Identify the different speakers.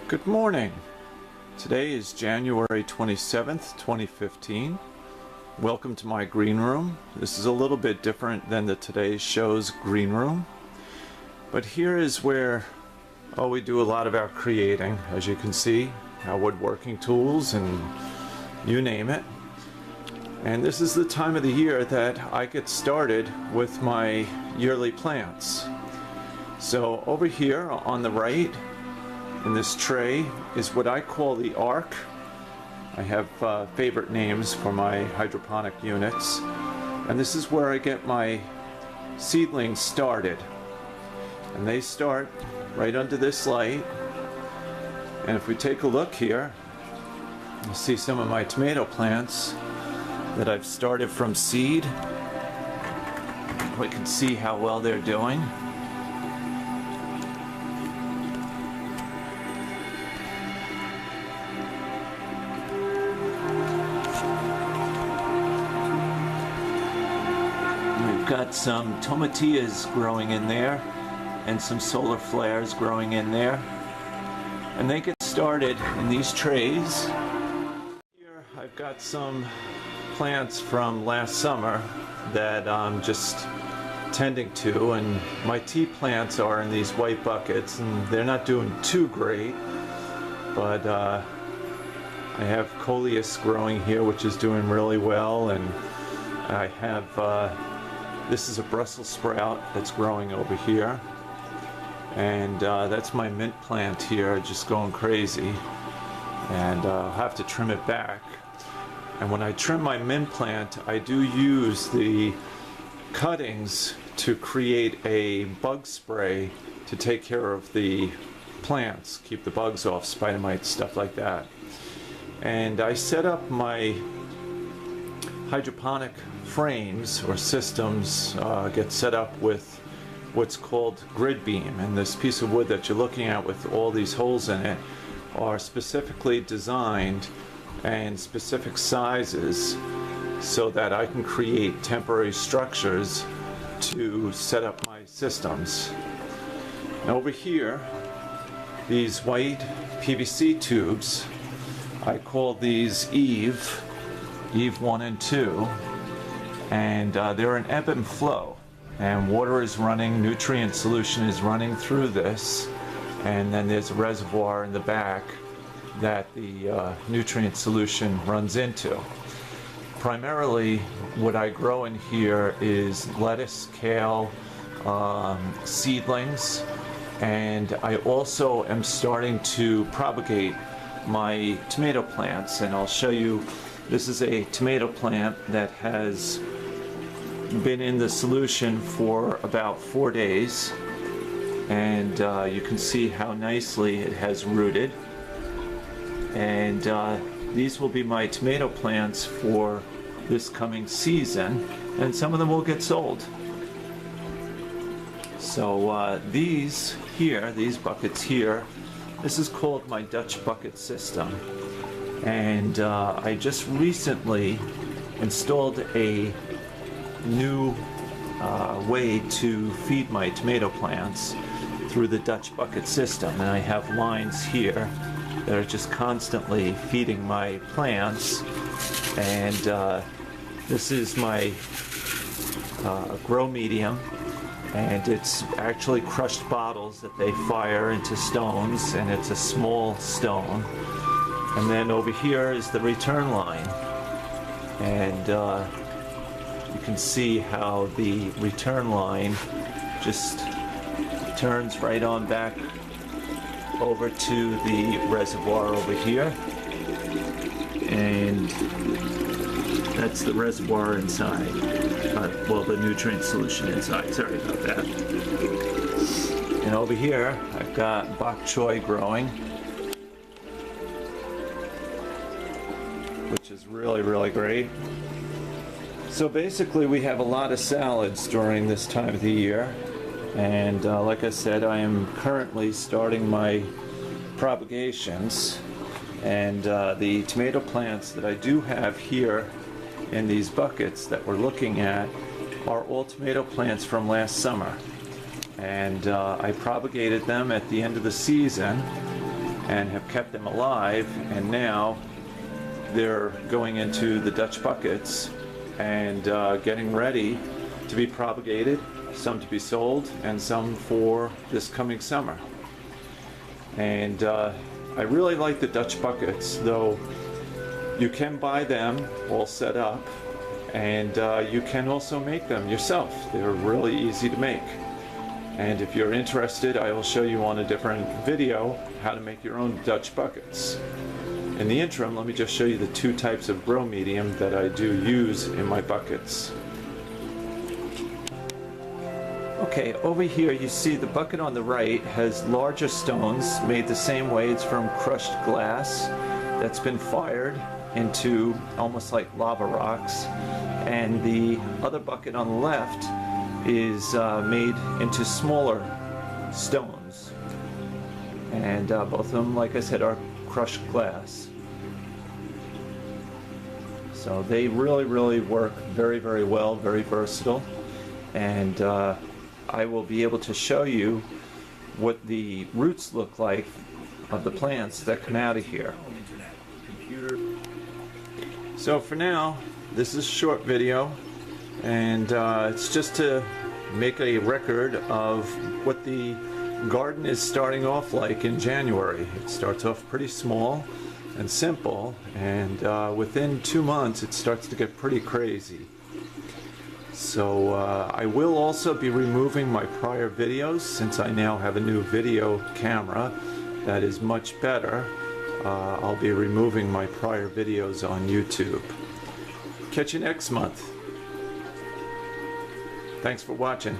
Speaker 1: Good morning. Today is January 27th, 2015. Welcome to my green room. This is a little bit different than the Today's Show's green room. But here is where we do a lot of our creating, as you can see, our woodworking tools and you name it. And this is the time of the year that I get started with my yearly plants. So over here on the right in this tray is what I call the ark. I have favorite names for my hydroponic units. And this is where I get my seedlings started. And they start right under this light. And if we take a look here, you see some of my tomato plants that I've started from seed. We can see how well they're doing. We've got some tomatillas growing in there and some solar flares growing in there. And they get started in these trays. Here I've got some plants from last summer that I'm just tending to, and my tea plants are in these white buckets and they're not doing too great, but I have coleus growing here which is doing really well, and I have this is a Brussels sprout that's growing over here, and that's my mint plant here just going crazy, and I'll have to trim it back. And when I trim my mint plant, I do use the cuttings to create a bug spray to take care of the plants, keep the bugs off, spider mites, stuff like that. And I set up my hydroponic frames or systems, get set up with what's called grid beam. And this piece of wood that you're looking at with all these holes in it are specifically designed and specific sizes so that I can create temporary structures to set up my systems. And over here, these white PVC tubes, I call these Eve 1 and 2, and they're an ebb and flow, and water is running, nutrient solution is running through this, and then there's a reservoir in the back that the nutrient solution runs into. Primarily what I grow in here is lettuce, kale, seedlings, and I also am starting to propagate my tomato plants, and I'll show you. This is a tomato plant that has been in the solution for about 4 days, and you can see how nicely it has rooted. And these will be my tomato plants for this coming season, and some of them will get sold. So these here, these buckets here, this is called my Dutch bucket system. And I just recently installed a new way to feed my tomato plants through the Dutch bucket system. And I have lines here that are just constantly feeding my plants. And this is my grow medium, and it's actually crushed bottles that they fire into stones, and it's a small stone. And then over here is the return line, and you can see how the return line just turns right on back over to the reservoir over here, and that's the reservoir inside, well, the nutrient solution inside, sorry about that. And over here I've got bok choy growing, which is really great. So basically we have a lot of salads during this time of the year, and like I said, I am currently starting my propagations, and the tomato plants that I do have here in these buckets that we're looking at are all tomato plants from last summer, and I propagated them at the end of the season, and have kept them alive, and now they're going into the Dutch buckets and getting ready to be propagated, some to be sold and some for this coming summer. And I really like the Dutch buckets, though you can buy them all set up, and you can also make them yourself. They're really easy to make. And if you're interested, I will show you on a different video how to make your own Dutch buckets. In the interim, let me just show you the two types of grow medium that I do use in my buckets. Okay, over here you see the bucket on the right has larger stones made the same way. It's from crushed glass that's been fired into almost like lava rocks. And the other bucket on the left is made into smaller stones. And both of them, like I said, are crushed glass. So they really work very well, very versatile. And I will be able to show you what the roots look like of the plants that come out of here. So for now, this is a short video, and it's just to make a record of what the garden is starting off like in January. It starts off pretty small and simple, and within 2 months it starts to get pretty crazy. So I will also be removing my prior videos, since I now have a new video camera that is much better. I'll be removing my prior videos on YouTube. Catch you next month. Thanks for watching.